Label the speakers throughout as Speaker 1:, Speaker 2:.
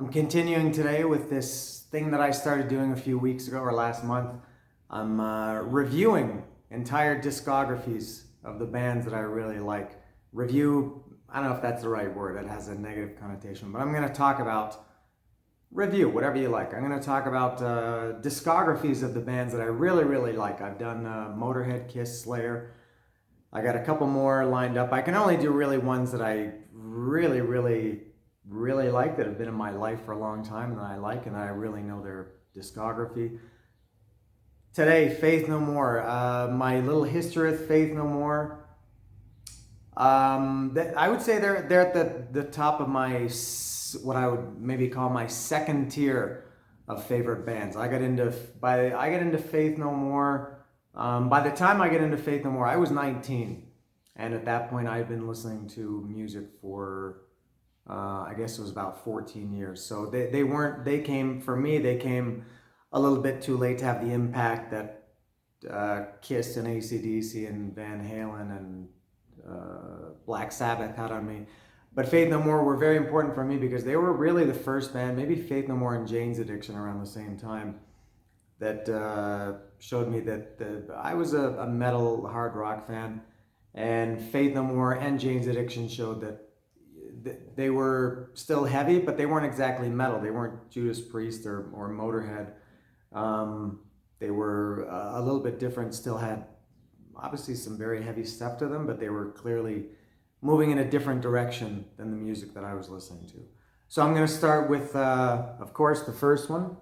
Speaker 1: I'm continuing today with this thing that I started doing a few weeks ago or last month. I'm reviewing entire discographies of the bands that I really like. Review, I don't know if that's the right word, it has a negative connotation, but I'm going to talk about review, whatever you like. I'm going to talk about discographies of the bands that I really like. I've done Motorhead, Kiss, Slayer. I got a couple more lined up. I can only do really ones that I really like, that have been in my life for a long time and that I like and that I really know their discography. Today, Faith No More. My little history with Faith No More. I would say they're at the top of my, what I would maybe call my second tier of favorite bands. I got into Faith No More. By the time I get into Faith No More, I was 19, and at that point I had been listening to music for I guess it was about 14 years. So they came a little bit too late to have the impact that Kiss and AC/DC and Van Halen and Black Sabbath had on me. But Faith No More were very important for me because they were really the first band, maybe Faith No More and Jane's Addiction around the same time, that showed me that I was a metal hard rock fan, and Faith No More and Jane's Addiction showed that they were still heavy, but they weren't exactly metal. They weren't Judas Priest or Motorhead. They were a little bit different, still had obviously some very heavy stuff to them, but they were clearly moving in a different direction than the music that I was listening to. So I'm going to start with, of course, the first one.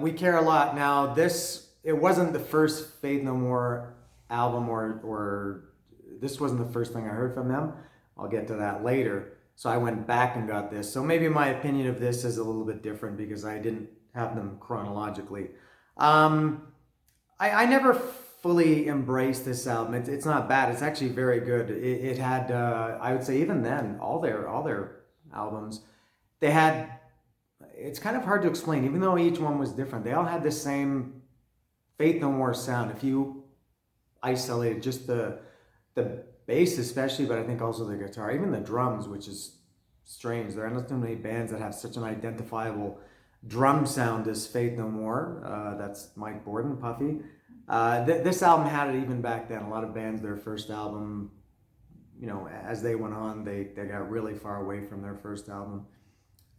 Speaker 1: We Care a Lot. Now, it wasn't the first Faith No More album, or this wasn't the first thing I heard from them. I'll get to that later. So I went back and got this. So maybe my opinion of this is a little bit different because I didn't have them chronologically. I never fully embraced this album. It's not bad. It's actually very good. It had, I would say, even then, all their albums, they had. It's kind of hard to explain, even though each one was different. They all had the same Faith No More sound. If you isolated just the bass especially, but I think also the guitar, even the drums, which is strange. There are not too many bands that have such an identifiable drum sound as Faith No More. That's Mike Borden, Puffy. This album had it even back then. A lot of bands, their first album, as they went on, they got really far away from their first album.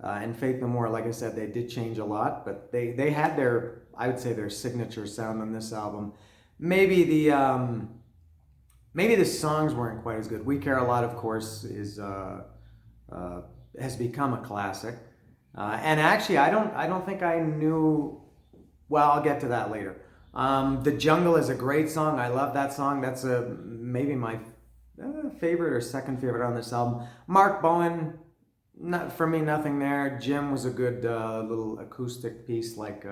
Speaker 1: And Faith No More, like I said, they did change a lot, but they had I would say, their signature sound on this album. Maybe the songs weren't quite as good. We Care a Lot, of course, has become a classic. And actually, I don't think I knew. Well, I'll get to that later. The Jungle is a great song. I love that song. That's maybe my favorite or second favorite on this album. Mark Bowen, for me, nothing there. Jim was a good little acoustic piece, like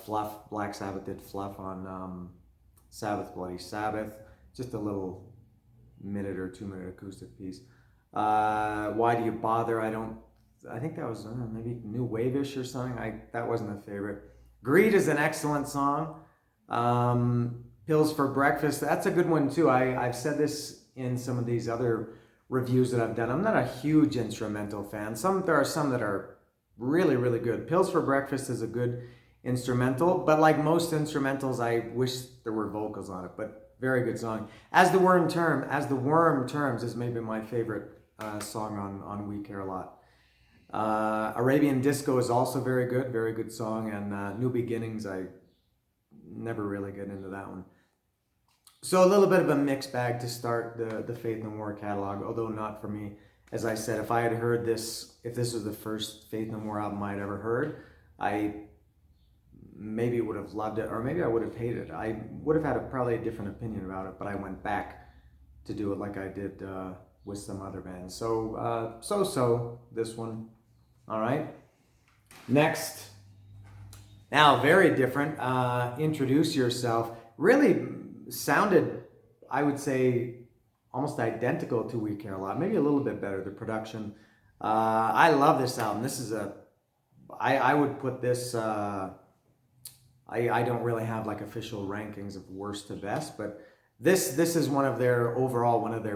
Speaker 1: Fluff. Black Sabbath did Fluff on Sabbath Bloody Sabbath. Just a little minute or 2 minute acoustic piece. Why Do You Bother? I think that was maybe New Wave-ish or something. That wasn't a favorite. Greed is an excellent song. Pills for Breakfast, that's a good one too. I've said this in some of these other reviews that I've done. I'm not a huge instrumental fan. There are some that are really good. Pills for Breakfast is a good instrumental, but like most instrumentals, I wish there were vocals on it, but very good song. As the Worm Terms is maybe my favorite song on We Care a Lot. Arabian Disco is also very good song, and New Beginnings, I never really get into that one. So a little bit of a mixed bag to start the Faith No More catalog, although not for me. As I said, if I had heard this, if this was the first Faith No More album I'd ever heard, I maybe would have loved it, or maybe I would have hated it. I would have had probably a different opinion about it, but I went back to do it like I did with some other bands. So this one. All right. Next. Now, very different. Introduce Yourself. Really sounded, I would say, almost identical to We Care a Lot. Maybe a little bit better, the production. I love this album. This is I would put this, I don't really have like official rankings of worst to best, but this is one of their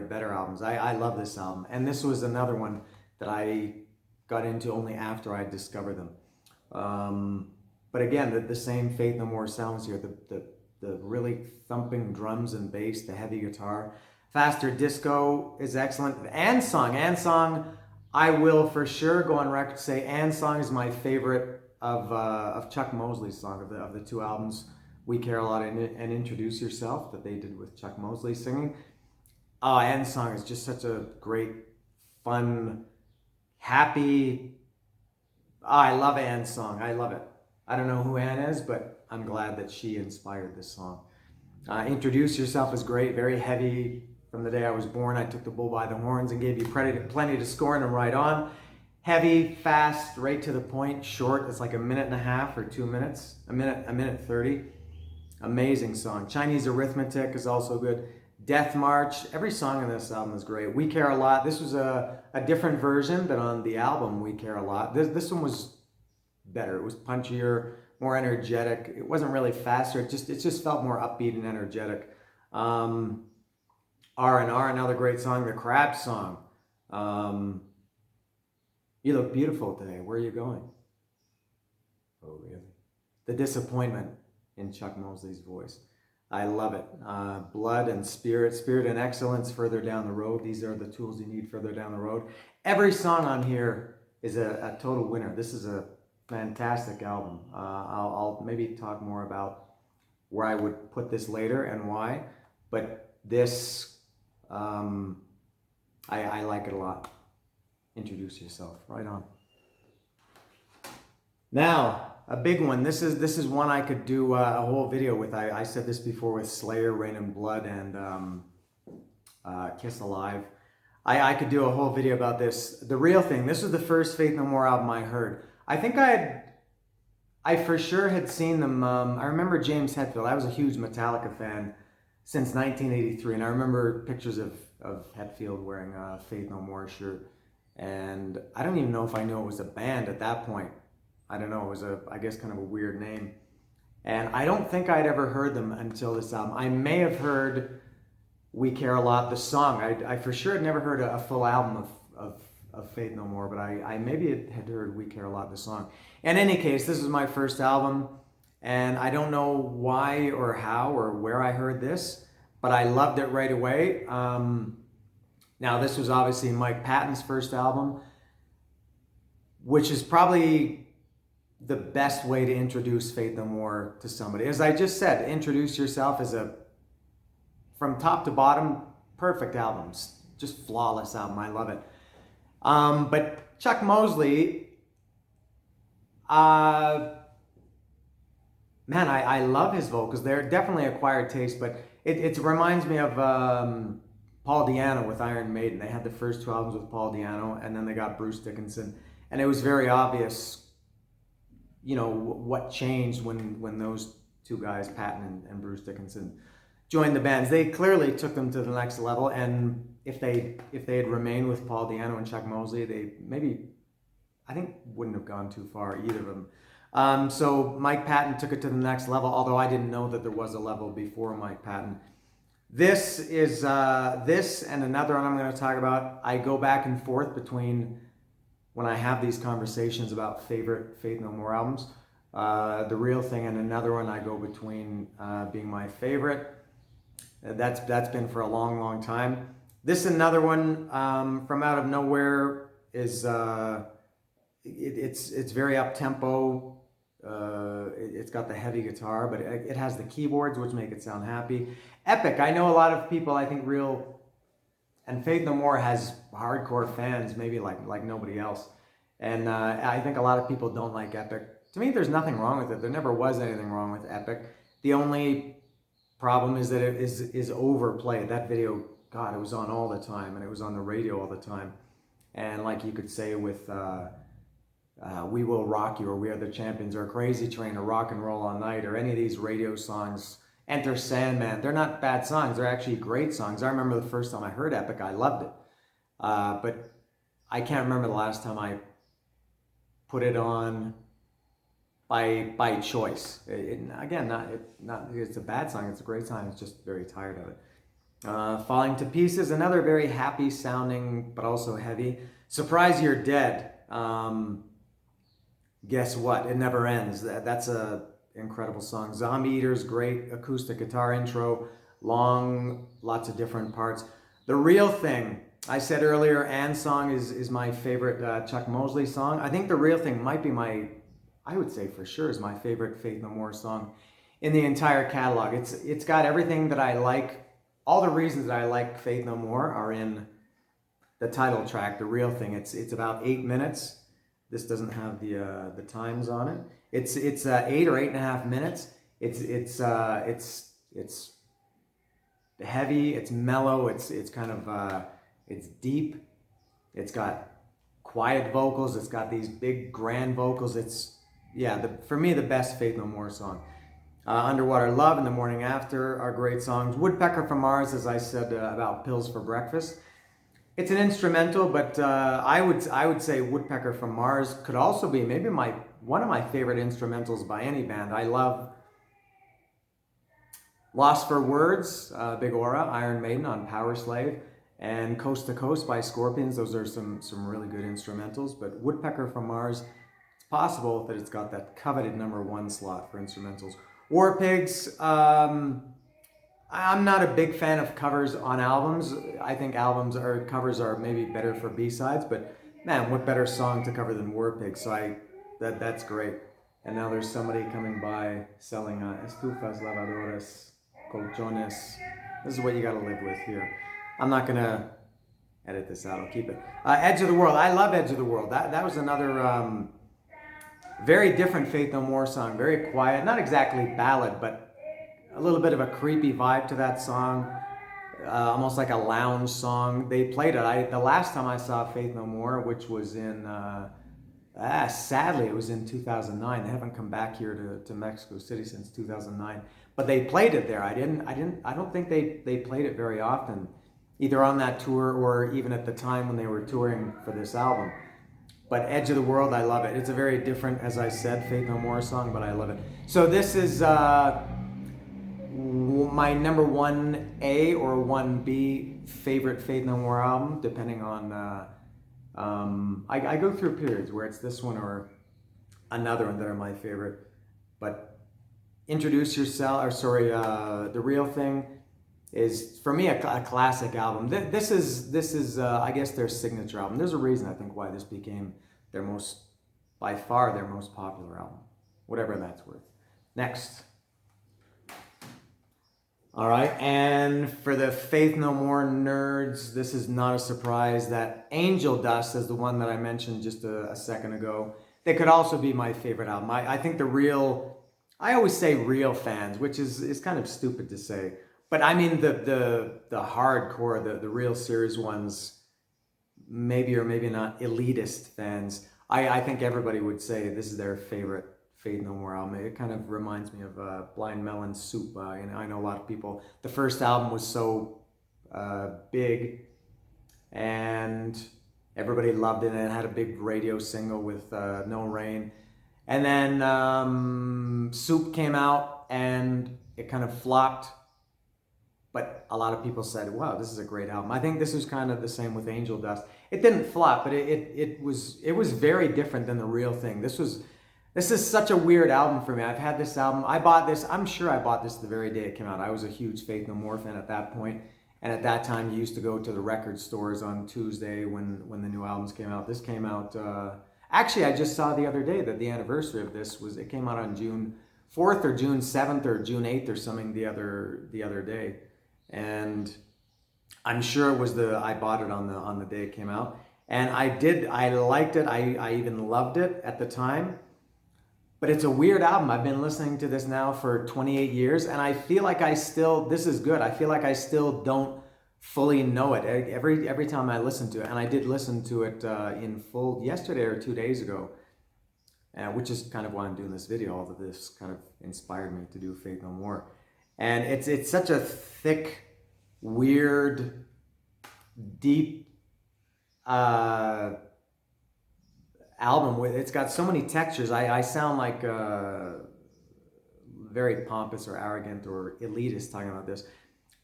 Speaker 1: better albums. I love this album. And this was another one that I got into only after I discovered them. But again, the same Faith No More sounds here. The really thumping drums and bass, the heavy guitar. Faster disco is excellent. And song, I will for sure go on record to say and song is my favorite of Chuck Mosley's song of the two albums. We Care a Lot and Introduce Yourself that they did with Chuck Mosley singing. And song is just such a great, fun, happy. I love Anne's song. I love it. I don't know who Anne is, but I'm glad that she inspired this song. Introduce Yourself is great, very heavy. From the day I was born, I took the bull by the horns and gave you plenty to score and right on. Heavy, fast, right to the point, short. It's like a minute and a half or 2 minutes. A minute 30. Amazing song. Chinese Arithmetic is also good. Death March. Every song on this album is great. We Care a Lot. This was a different version than on the album We Care a Lot. This one was better. It was punchier, more energetic. It wasn't really faster. It just felt more upbeat and energetic. R&R, another great song. The Crab Song. You look beautiful today. Where are you going? Oh, really? The Disappointment in Chuck Mosley's voice. I love it. Blood and Spirit and Excellence further down the road. These are the tools you need further down the road. Every song on here is a total winner. This is a fantastic album. I'll maybe talk more about where I would put this later and why, but this, I like it a lot. Introduce Yourself, right on. Now, a big one. This is one I could do a whole video with. I said this before with Slayer, Rain and Blood, and Kiss Alive. I could do a whole video about this. The Real Thing. This was the first Faith No More album I heard. I think I for sure had seen them. I remember James Hetfield. I was a huge Metallica fan since 1983, and I remember pictures of Hetfield wearing a Faith No More shirt. And I don't even know if I knew it was a band at that point. I don't know. It was I guess kind of a weird name. And I don't think I'd ever heard them until this album. I may have heard We Care a Lot, the song. I for sure had never heard a full album of Faith No More, but I maybe had heard We Care a Lot, the song. In any case, this is my first album, and I don't know why or how or where I heard this, but I loved it right away. Now, this was obviously Mike Patton's first album, which is probably the best way to introduce Faith No More to somebody. As I just said, Introduce Yourself is from top to bottom, perfect albums. Just flawless album. I love it. But Chuck Mosley, man, I love his vocals. They're definitely acquired taste, but it reminds me of Paul Di'Anno with Iron Maiden. They had the first two albums with Paul Di'Anno, and then they got Bruce Dickinson. And it was very obvious, you know, what changed when those two guys, Patton and Bruce Dickinson, joined the bands. They clearly took them to the next level, and if they had remained with Paul Di'Anno and Chuck Mosley, they maybe, I think, wouldn't have gone too far, either of them. So Mike Patton took it to the next level, although I didn't know that there was a level before Mike Patton. This is this and another one I'm going to talk about. I go back and forth between when I have these conversations about favorite Faith No More albums. The Real Thing and another one I go between being my favorite. That's been for a long time. This another one from out of nowhere is it's very up tempo. It's got the heavy guitar, but it has the keyboards, which make it sound happy. Epic. I know a lot of people, I think and Faith No More has hardcore fans, maybe like nobody else. And I think a lot of people don't like Epic. To me, there's nothing wrong with it. There never was anything wrong with Epic. The only problem is that it is overplayed. That video, God, it was on all the time, and it was on the radio all the time. And like you could say with We Will Rock You, or We Are the Champions, or Crazy Train, or Rock and Roll All Night, or any of these radio songs, Enter Sandman, they're not bad songs. They're actually great songs. I remember the first time I heard Epic, I loved it. But I can't remember the last time I put it on by choice. Again, not it's a bad song, it's a great song, it's just very tired of it. Falling to Pieces, another very happy sounding, but also heavy. Surprise You're Dead. Guess What? It Never Ends. That's a incredible song. Zombie Eater's great acoustic guitar intro, long, lots of different parts. The Real Thing, I said earlier, Ann's song is my favorite Chuck Mosley song. I think The Real Thing might be I would say for sure is my favorite Faith No More song in the entire catalog. It's got everything that I like. All the reasons that I like Faith No More are in the title track, The Real Thing. It's about 8 minutes. This doesn't have the times on it. It's 8 or 8.5 minutes. It's heavy. It's mellow. It's kind of it's deep. It's got quiet vocals. It's got these big grand vocals. It's for me the best Faith No More song. Underwater Love and The Morning After are great songs. Woodpecker from Mars, as I said about Pills for Breakfast. It's an instrumental, but I would say Woodpecker from Mars could also be maybe one of my favorite instrumentals by any band. I love Lost for Words, Big Aura, Iron Maiden on Power Slave, and Coast to Coast by Scorpions. Those are some really good instrumentals. But Woodpecker from Mars, it's possible that it's got that coveted #1 slot for instrumentals. War Pigs. I'm not a big fan of covers on albums. I think covers are maybe better for B-sides, but man, what better song to cover than War Pigs? So that's great. And now there's somebody coming by selling estufas, lavadoras, colchones. This is what you got to live with here. I'm not gonna edit this out. I'll keep it. Edge of the World. I love Edge of the World. That was another very different Faith No More song. Very quiet, not exactly ballad, but a little bit of a creepy vibe to that song, almost like a lounge song. They played it. The last time I saw Faith No More, which was in, sadly, it was in 2009. They haven't come back here to Mexico City since 2009, but they played it there. I don't think they played it very often, either on that tour or even at the time when they were touring for this album. But Edge of the World, I love it. It's a very different, as I said, Faith No More song, but I love it. So this is my #1A or 1B favorite Faith No More album, depending on, I go through periods where it's this one or another one that are my favorite. But Introduce Yourself, The Real Thing is, for me, a classic album. This is I guess, their signature album. There's a reason, I think, why this became by far their most popular album, whatever that's worth. Next. All right, and for the Faith No More nerds, this is not a surprise that Angel Dust is the one that I mentioned just a second ago. They could also be my favorite album. I think I always say real fans, which is kind of stupid to say, but I mean the hardcore, the real serious ones, maybe or maybe not elitist fans. I think everybody would say this is their favorite Faith No More album. It kind of reminds me of Blind Melon Soup. And I know a lot of people, the first album was so big and everybody loved it, and it had a big radio single with No Rain. And then Soup came out and it kind of flopped, but a lot of people said, wow, this is a great album. I think this was kind of the same with Angel Dust. It didn't flop, but it was very different than The Real Thing. This is such a weird album for me. I've had this album. I'm sure I bought this the very day it came out. I was a huge Faith No More fan at that point. And at that time, you used to go to the record stores on Tuesday when the new albums came out. This came out, actually, I just saw the other day that the anniversary of this it came out on June 4th or June 7th or June 8th or something the other day. And I'm sure it was I bought it on the day it came out. And I liked it. I even loved it at the time. But it's a weird album. I've been listening to this now for 28 years, and I feel like this is good. I feel like I still don't fully know it every time I listen to it. And I did listen to it in full yesterday or 2 days ago, which is kind of why I'm doing this video. All of this kind of inspired me to do Faith No More. And it's such a thick, weird, deep album. It's got so many textures. I sound like very pompous or arrogant or elitist talking about this,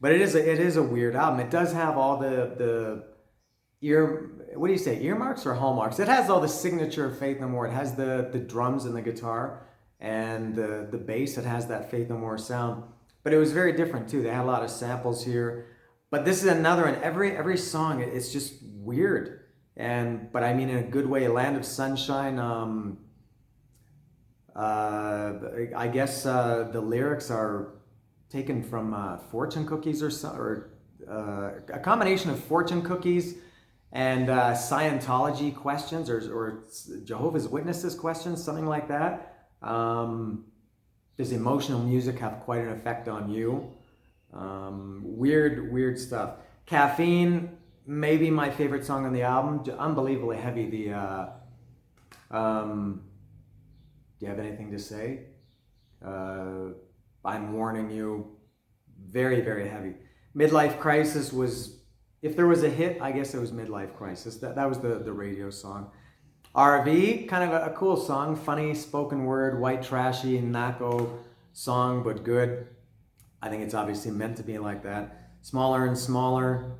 Speaker 1: but it is a weird album. It does have all the what do you say, earmarks or hallmarks? It has all the signature of Faith No More. It has the drums and the guitar and the bass. It has that Faith No More sound. But it was very different too. They had a lot of samples here. But this is another one. Every song, it's just weird. But I mean in a good way. Land of Sunshine. I guess the lyrics are taken from fortune cookies or a combination of fortune cookies and Scientology questions or Jehovah's Witnesses questions, something like that. Does emotional music have quite an effect on you? Weird stuff. Caffeine, maybe my favorite song on the album. Unbelievably heavy. Do you have anything to say? I'm warning you. Very, very heavy. Midlife Crisis was, if there was a hit, I guess it was Midlife Crisis. That was the radio song. RV, kind of a cool song. Funny, spoken word, white trashy, Nako song, but good. I think it's obviously meant to be like that. Smaller and Smaller.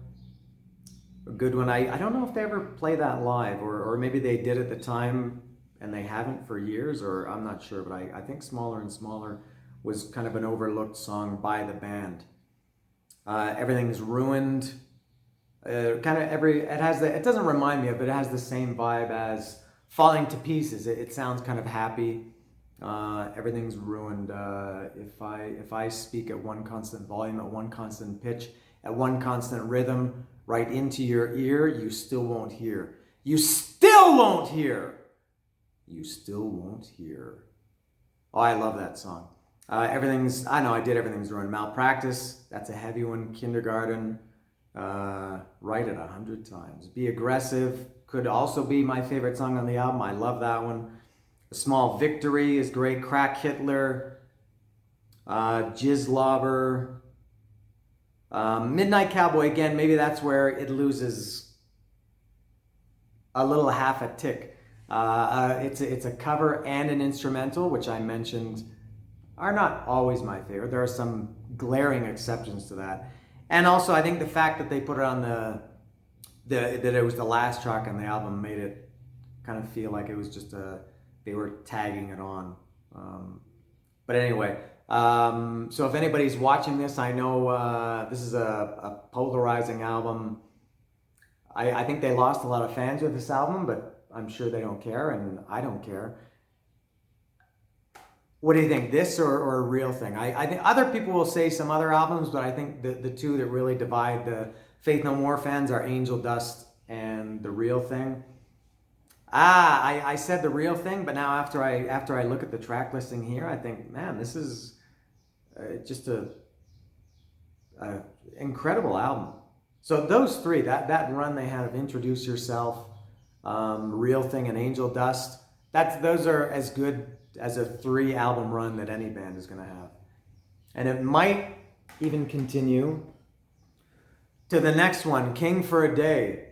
Speaker 1: A good one. I don't know if they ever play that live, or maybe they did at the time and they haven't for years, or I'm not sure, but I think Smaller and Smaller was kind of an overlooked song by the band. Everything's Ruined. It doesn't remind me of it. It has the same vibe as Falling to Pieces. It sounds kind of happy. Everything's Ruined. If I speak at one constant volume, at one constant pitch, at one constant rhythm, right into your ear, you still won't hear. You still won't hear. You still won't hear. Oh, I love that song. I did Everything's Ruined. Malpractice, that's a heavy one. Kindergarten, Write It 100 Times. Be Aggressive could also be my favorite song on the album. I love that one. A Small Victory is great. Crack Hitler, Jizzlobber, Midnight Cowboy, again, maybe that's where it loses a little half a tick. It's a cover and an instrumental, which I mentioned are not always my favorite. There are some glaring exceptions to that. And also, I think the fact that they put it on that it was the last track on the album made it kind of feel like it was just they were tagging it on. But anyway, so if anybody's watching this, I know this is a polarizing album. I think they lost a lot of fans with this album, but I'm sure they don't care, and I don't care. What do you think, this or a Real Thing? I think other people will say some other albums, but I think the two that really divide the Faith No More fans are Angel Dust and The Real Thing. I said The Real Thing, but now after I look at the track listing here, I think, man, this is just a incredible album. So those three, that run they had of Introduce Yourself, Real Thing, and Angel Dust, those are as good as a 3-album run that any band is going to have. And it might even continue to the next one, King for a Day.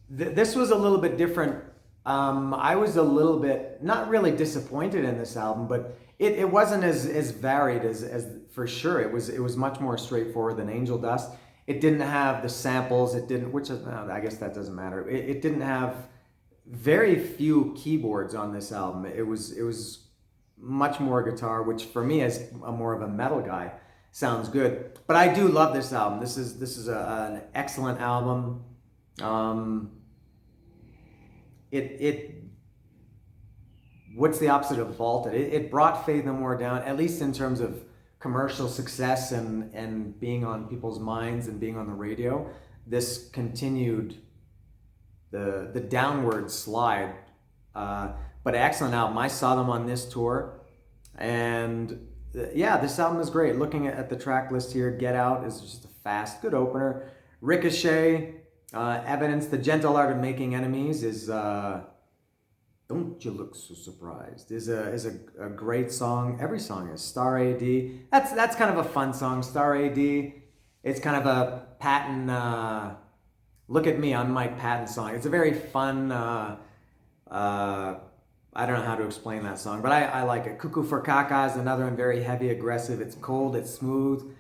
Speaker 1: This was a little bit different. I was a little bit, not really disappointed in this album, but it wasn't as varied as for sure. It was much more straightforward than Angel Dust. It didn't have the samples. It didn't, I guess that doesn't matter. It didn't have very few keyboards on this album. It was much more guitar, which for me as more of a metal guy sounds good. But I do love this album. This is an excellent album. What's the opposite of vaulted? It brought Faith No More down, at least in terms of commercial success and being on people's minds and being on the radio. This continued the downward slide, but excellent album. I saw them on this tour, and yeah, this album is great. Looking at the track list here, Get Out is just a fast, good opener. Ricochet, Evidence, The Gentle Art of Making Enemies is Don't You Look So Surprised is a great song. Every song is. Star AD, that's kind of a fun song. Star AD, it's kind of a Patton Look at Me, I'm Mike Patton song. It's a very fun, I don't know how to explain that song, but I like it. Cuckoo for Kaka is another one, very heavy, aggressive. It's cold, it's smooth,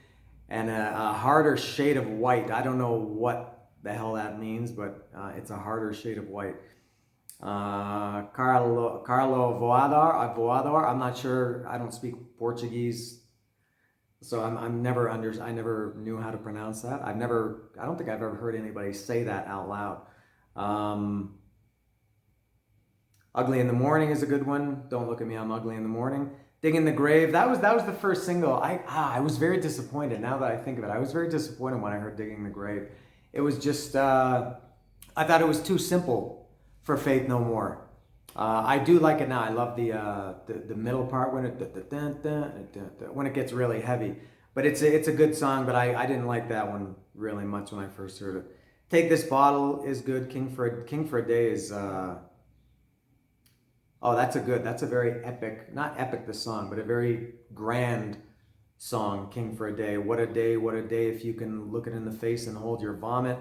Speaker 1: and a harder shade of white. I don't know what the hell that means, but it's a harder shade of white. Carlo Voador. I'm not sure. I don't speak Portuguese, so I never knew how to pronounce that. I don't think I've ever heard anybody say that out loud. Ugly in the Morning is a good one. Don't Look at Me, I'm Ugly in the Morning. Dig in the Grave. That was the first single. I was very disappointed. Now that I think of it, I was very disappointed when I heard Digging the Grave. It was just I thought it was too simple for Faith No More. I do like it now. I love the middle part when it gets really heavy. But it's a good song. But I didn't like that one really much when I first heard it. Take This Bottle is good. King for a Day is. Oh, that's a very epic, not epic the song, but a very grand song, King for a Day. What a day if you can look it in the face and hold your vomit.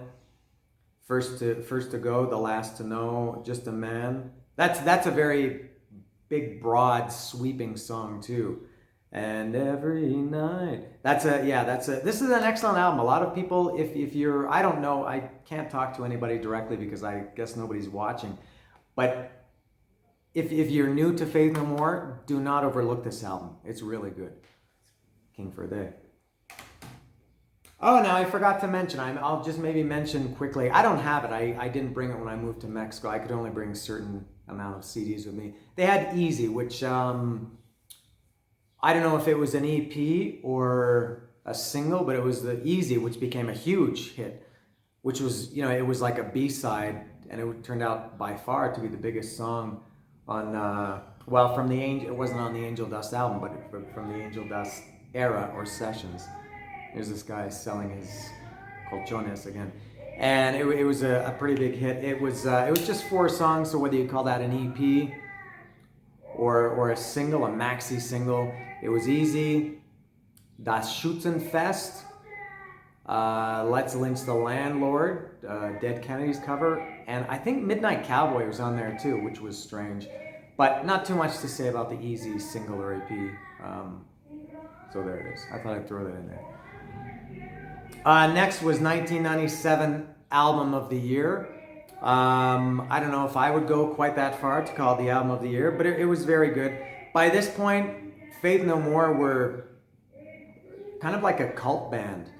Speaker 1: First to go, the last to know, just a man. That's a very big, broad, sweeping song too. And every night. This is an excellent album. A lot of people, if you're, I don't know, I can't talk to anybody directly because I guess nobody's watching, but if you're new to Faith No More, do not overlook this album. It's really good. King for a Day. Oh, now I forgot to mention, I'll just maybe mention quickly, I don't have it. I didn't bring it when I moved to Mexico. I could only bring a certain amount of CDs with me. They had Easy, which I don't know if it was an EP or a single, but it was the Easy, which became a huge hit, which was, it was like a B-side, and it turned out by far to be the biggest song on, from the Angel, it wasn't on the Angel Dust album, but from the Angel Dust era or sessions. Here's this guy selling his colchones again. And it was a pretty big hit. It was just 4 songs, so whether you call that an EP or a single, a maxi single, it was Easy, Das Schützenfest, Let's Lynch the Landlord, Dead Kennedys cover, and I think Midnight Cowboy was on there too, which was strange. But not too much to say about the Easy single or EP. So there it is. I thought I'd throw that in there. Next was 1997 Album of the Year. I don't know if I would go quite that far to call it the Album of the Year, but it was very good. By this point, Faith No More were kind of like a cult band.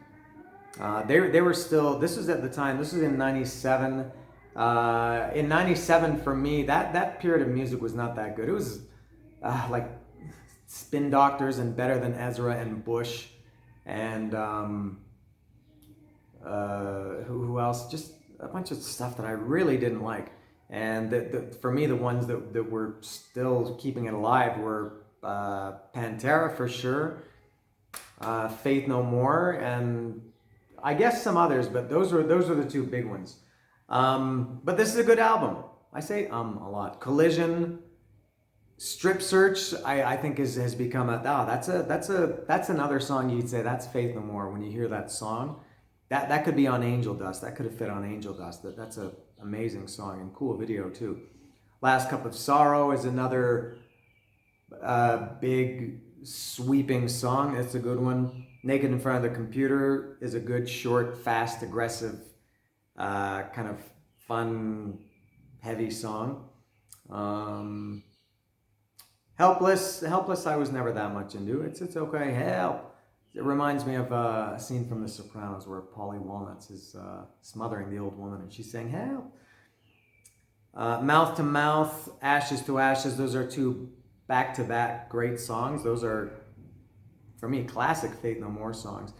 Speaker 1: They were still, this was at the time, this was in 97. In 97 for me, that period of music was not that good. It was like Spin Doctors and Better Than Ezra and Bush and who else? Just a bunch of stuff that I really didn't like. And for me, the ones that were still keeping it alive were Pantera for sure, Faith No More, and I guess some others, but those were the 2 big ones. But this is a good album. I say a lot. Collision, Strip Search, I think has become that's another song you'd say that's Faith No More when you hear that song. That could be on Angel Dust. That could have fit on Angel Dust. That's an amazing song and cool video too. Last Cup of Sorrow is another big sweeping song. It's a good one. Naked in Front of the Computer is a good, short, fast, aggressive, kind of fun, heavy song. Helpless I was never that much into. It's okay. Help. It reminds me of a scene from The Sopranos where Polly Walnuts is smothering the old woman and she's saying, help. Mouth to Mouth, Ashes to Ashes, those are 2 back-to-back great songs. Those are, for me, classic Faith No More songs.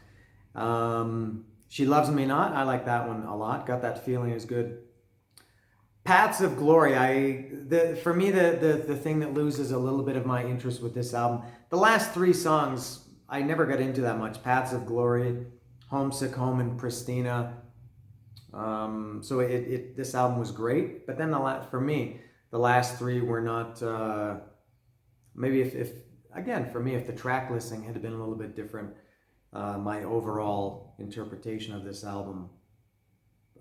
Speaker 1: She Loves Me Not, I like that one a lot. Got That Feeling is good. Paths of Glory, for me, the thing that loses a little bit of my interest with this album, the last 3 songs, I never got into that much. Paths of Glory, Homesick Home, and Pristina. So this album was great, but then for me, the last 3 were not. Maybe if the track listing had been a little bit different, my overall interpretation of this album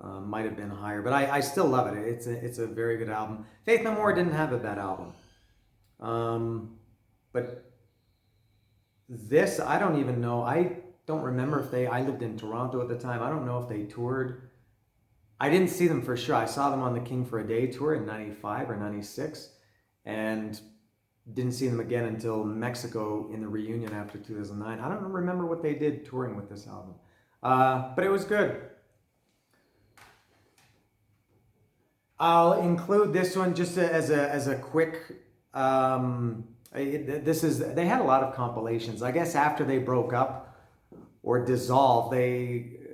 Speaker 1: might have been higher. But I still love it. It's a very good album. Faith No More didn't have a bad album, but this, I don't even know. I don't remember if I lived in Toronto at the time. I don't know if they toured I didn't see them for sure. I saw them on the King for a Day tour in 95 or 96 and didn't see them again until Mexico in the reunion after 2009. I don't remember what they did touring with this album, but it was good. I'll include this one just as a quick. They had a lot of compilations. I guess after they broke up or dissolved,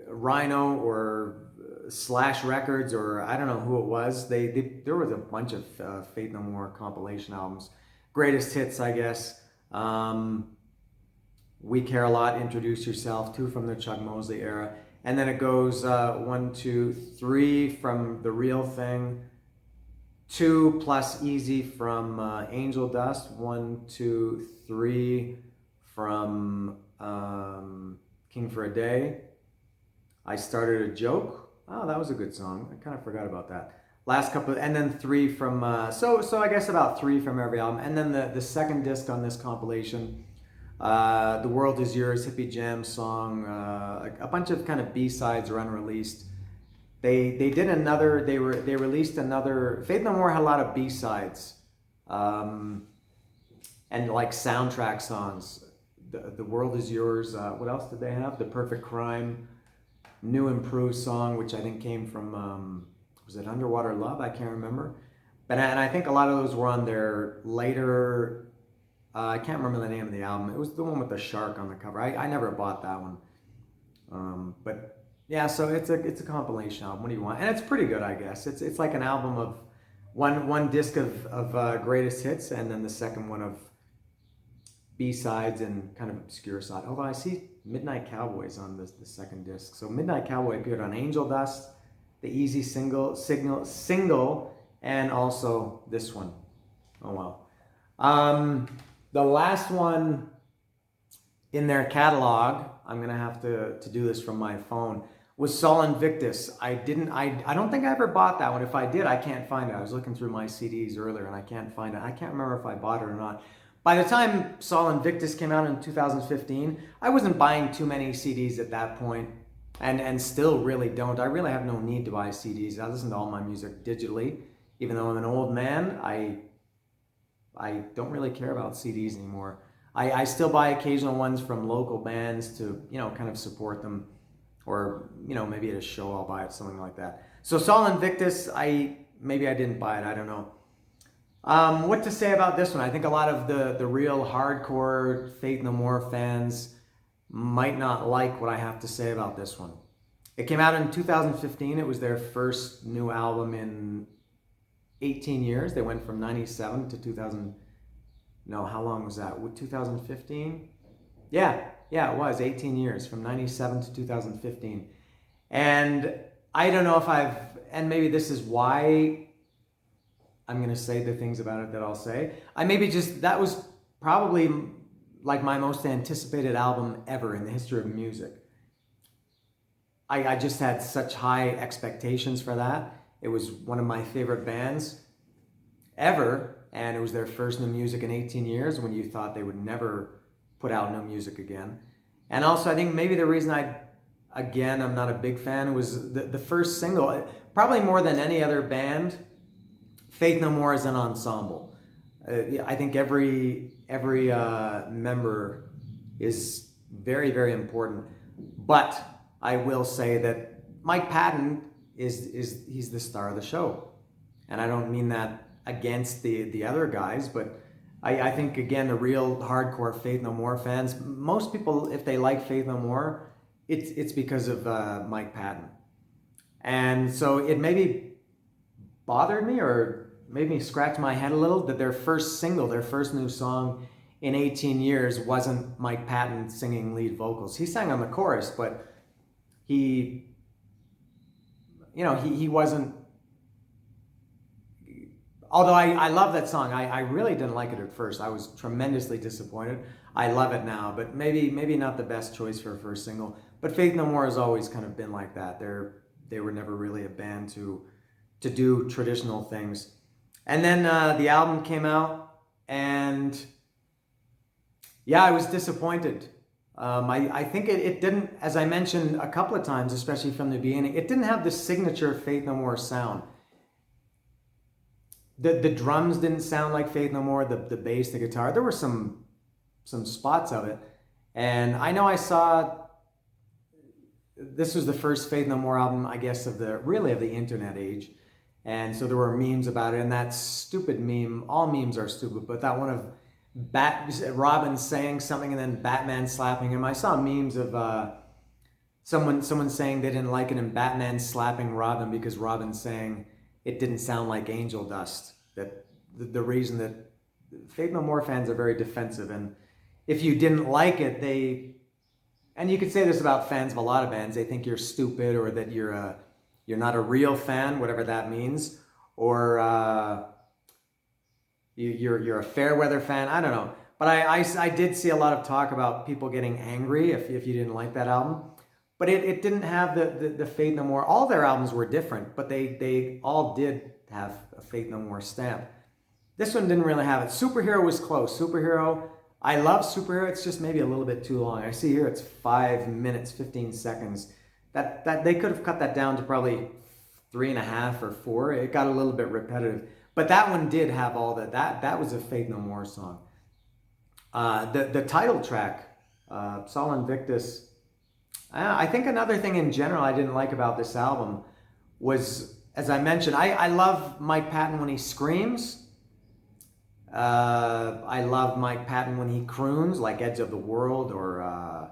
Speaker 1: Rhino or Slash Records, or I don't know who it was. There was a bunch of Faith No More compilation albums. Greatest hits, I guess. We Care a Lot, Introduce Yourself, 2 from the Chuck Mosley era. And then it goes 1, 2, 3 from The Real Thing, 2 plus Easy from Angel Dust, 1, 2, 3 from King for a Day. I Started a Joke. Oh, that was a good song. I kind of forgot about that. Last couple, and then 3 from, so I guess about 3 from every album. And then the second disc on this compilation, The World Is Yours, Hippie Jam song, a bunch of kind of B-sides are unreleased. They released another, Faith No More had a lot of B-sides, and like soundtrack songs. The World Is Yours, what else did they have? The Perfect Crime, New Improved song, which I think came from, was it Underwater Love? I can't remember. And I think a lot of those were on their later, I can't remember the name of the album. It was the one with the shark on the cover. I never bought that one. But yeah, so it's a compilation album. What do you want? And it's pretty good, I guess. It's like an album of one disc of greatest hits, and then the second one of B-sides and kind of obscure side. Although I see Midnight Cowboys on the second disc. So Midnight Cowboy appeared on Angel Dust, the Easy single, and also this one. Oh well. The last one in their catalog, I'm gonna have to do this from my phone, was Saul Invictus. I don't think I ever bought that one. If I did, I can't find it. I was looking through my CDs earlier and I can't find it. I can't remember if I bought it or not. By the time Saul Invictus came out in 2015, I wasn't buying too many CDs at that point, and still really don't. I really have no need to buy CDs. I listen to all my music digitally. Even though I'm an old man, I don't really care about CDs anymore. I still buy occasional ones from local bands to, kind of support them, or, maybe at a show I'll buy it, something like that. So Saul Invictus, maybe I didn't buy it, I don't know. What to say about this one? I think a lot of the real hardcore Faith No More fans might not like what I have to say about this one. It came out in 2015. It was their first new album in 18 years. They went from 97 to 2000. No, how long was that? 2015? Yeah, it was 18 years, from 97 to 2015. And I don't know if and maybe this is why I'm going to say the things about it that I'll say. That was probably like my most anticipated album ever in the history of music. I just had such high expectations for that. It was one of my favorite bands ever, and it was their first new music in 18 years when you thought they would never put out new music again. And also, I think maybe the reason I'm not a big fan, was the first single. Probably more than any other band, Faith No More is an ensemble. I think every member is very, very important. But I will say that Mike Patton he's the star of the show. And I don't mean that against the other guys, but I think, again, the real hardcore Faith No More fans, most people, if they like Faith No More, it's because of Mike Patton. And so it maybe bothered me or made me scratch my head a little that their first single, their first new song in 18 years wasn't Mike Patton singing lead vocals. He sang on the chorus, but he wasn't. Although I love that song, I really didn't like it at first. I was tremendously disappointed. I love it now, but maybe not the best choice for a first single. But Faith No More has always kind of been like that. They were never really a band to do traditional things. And then the album came out, and yeah, I was disappointed. I think it didn't, as I mentioned a couple of times, especially from the beginning, it didn't have the signature Faith No More sound. The drums didn't sound like Faith No More, the bass, the guitar. There were some spots of it. And I know I saw, this was the first Faith No More album, I guess, of the internet age. And so there were memes about it, and that stupid meme, all memes are stupid, but that one of Robin saying something and then Batman slapping him. I saw memes of someone saying they didn't like it and Batman slapping Robin because Robin's saying it didn't sound like angel dust. That the reason that Faith No More fans are very defensive, and if you didn't like it, and you could say this about fans of a lot of bands, they think you're stupid or that you're not a real fan, whatever that means, or you're a fair weather fan. I don't know, but I did see a lot of talk about people getting angry if you didn't like that album. But it didn't have the Faith No More. All their albums were different, but they all did have a Faith No More stamp. This one didn't really have it. Superhero was close. Superhero, I love Superhero. It's just maybe a little bit too long. I see here it's 5 minutes, 15 seconds. That they could have cut that down to probably 3.5 or 4. It got a little bit repetitive. But that one did have all that. That was a Faith No More song. The title track, Sol Invictus. I think another thing in general I didn't like about this album was, as I mentioned, I love Mike Patton when he screams. I love Mike Patton when he croons, like Edge of the World or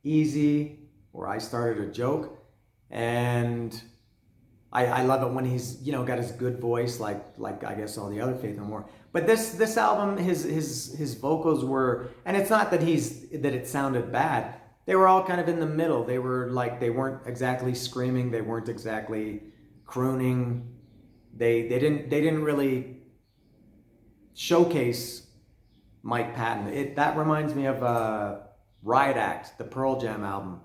Speaker 1: Easy or I Started a Joke. And I love it when he's, got his good voice, like I guess all the other Faith No More. But this album, his vocals were, and it's not that it sounded bad. They were all kind of in the middle. They weren't exactly screaming. They weren't exactly crooning. They didn't really showcase Mike Patton. That reminds me of Riot Act, the Pearl Jam album.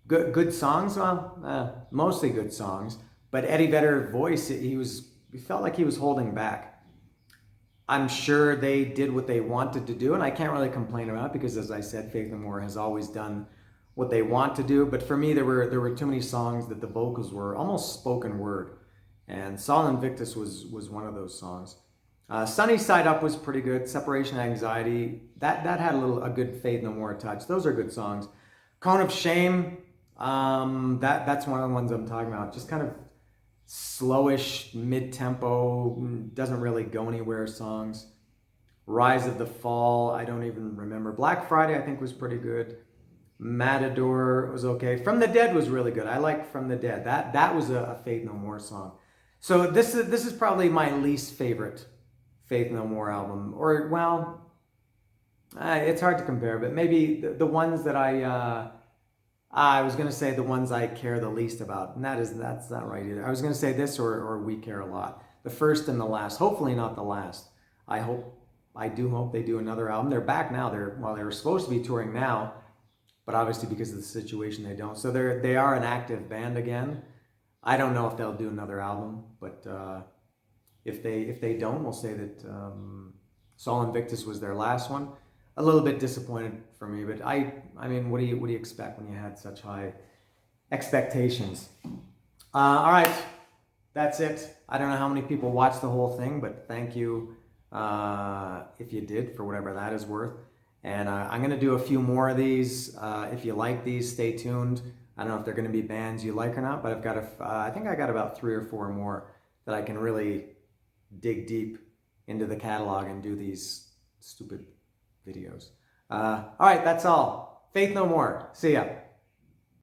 Speaker 1: Good songs, well, mostly good songs. But Eddie Vedder's voice, he felt like he was holding back. I'm sure they did what they wanted to do, and I can't really complain about it because, as I said, Faith No More has always done what they want to do. But for me, there were too many songs that the vocals were almost spoken word, and Sol Invictus was one of those songs. Sunny Side Up was pretty good. Separation Anxiety, that had a good Faith No More touch. Those are good songs. Cone of Shame, that's one of the ones I'm talking about. Just kind of slowish, mid-tempo, doesn't really go anywhere songs. Rise of the Fall, I don't even remember. Black Friday, I think, was pretty good. Matador was okay. From the Dead was really good. I like From the Dead. That was a Faith No More song. So this is probably my least favorite Faith No More album. Or, well, it's hard to compare, but maybe the ones that I was going to say the ones I care the least about, and that's not right either. I was going to say this or We Care a Lot. The first and the last. Hopefully not the last. I do hope they do another album. They're back now. They were supposed to be touring now, but obviously because of the situation they don't. So they are an active band again. I don't know if they'll do another album, but if they don't, we'll say that Sol Invictus was their last one. A little bit disappointed for me, but I mean, what do you expect when you had such high expectations? All right, that's it. I don't know how many people watched the whole thing, but thank you if you did, for whatever that is worth. And I'm gonna do a few more of these. If you like these, stay tuned. I don't know if they're gonna be bands you like or not, but I think I got about 3 or 4 more that I can really dig deep into the catalog and do these stupid videos. All right, that's all. Faith No More. See ya.